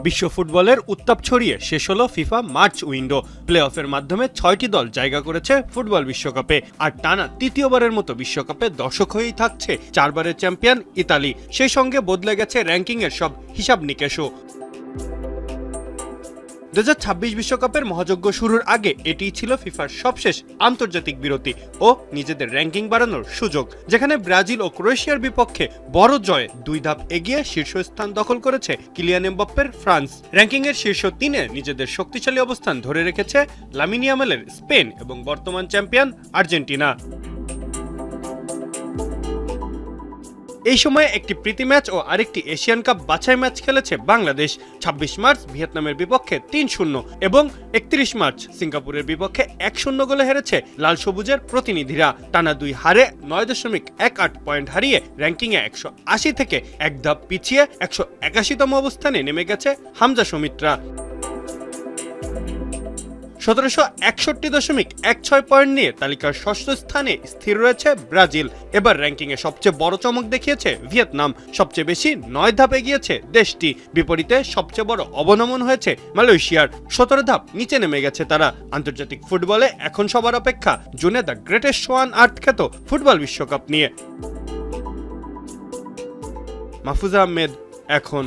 বিশ্ব ফুটবলের উত্তাপ ছড়িয়ে শেষ হলো ফিফা মার্চ উইন্ডো। প্লে অফের মাধ্যমে ৬টি দল জায়গা করেছে ফুটবল বিশ্বকাপে। আর টানা তৃতীয়বারের মতো বিশ্বকাপে দর্শক হয়েই থাকছে ৪বারের চ্যাম্পিয়ন ইতালি। সেই সঙ্গে বদলে গেছে র্যাঙ্কিংয়ের সব হিসাব নিকেশও। ২০২৬ বিশ্বকাপের মহাযজ্ঞ শুরুর আগে এটিই ছিল ফিফার সবশেষ আন্তর্জাতিক বিরতি ও নিজেদের র্যাঙ্কিং বাড়ানোর সুযোগ, যেখানে ব্রাজিল ও ক্রোয়েশিয়ার বিপক্ষে বড় জয়ে ২ ধাপ এগিয়ে শীর্ষস্থান দখল করেছে কিলিয়ান এমবাপ্পের ফ্রান্স। র্যাঙ্কিংয়ের শীর্ষ ৩-এ নিজেদের শক্তিশালী অবস্থান ধরে রেখেছে লামিন ইয়ামালের স্পেন এবং বর্তমান চ্যাম্পিয়ন আর্জেন্টিনা। এই সময়ে একটি প্রীতি ম্যাচ ও আরেকটি এশিয়ান কাপ বাছাই ম্যাচ খেলেছে বাংলাদেশ। ২৬ মার্চ ভিয়েতনামের বিপক্ষে ৩-০ এবং ৩১ মার্চ সিঙ্গাপুরের বিপক্ষে ১-০ গোলে হেরেছে লাল সবুজের প্রতিনিধিরা। টানা ২ হারে ৯.18 পয়েন্ট হারিয়ে র্যাঙ্কিংয়ে ১৮০ থেকে এক ধাপ পিছিয়ে ১৮১তম অবস্থানে নেমে গেছে হামজা সমিতরা। ১৭৬১.১৬ পয়েন্ট নিয়ে তালিকার ষষ্ঠ স্থানে স্থির রয়েছে ব্রাজিল। এবার র্যাঙ্কিংয়ে সবচেয়ে বড় চমক দেখিয়েছে ভিয়েতনাম, সবচেয়ে বেশি ৯ ধাপ এগিয়েছে দেশটি। বিপরীতে সবচেয়ে বড় অবনমন হয়েছে মালয়েশিয়ার, ১৭ ধাপ নিচে নেমে গেছে তারা। আন্তর্জাতিক ফুটবলে এখন সবার অপেক্ষা জুনে the greatest show on earth খ্যাত ফুটবল বিশ্বকাপ নিয়ে। মাহফুজা আহমেদ, এখন।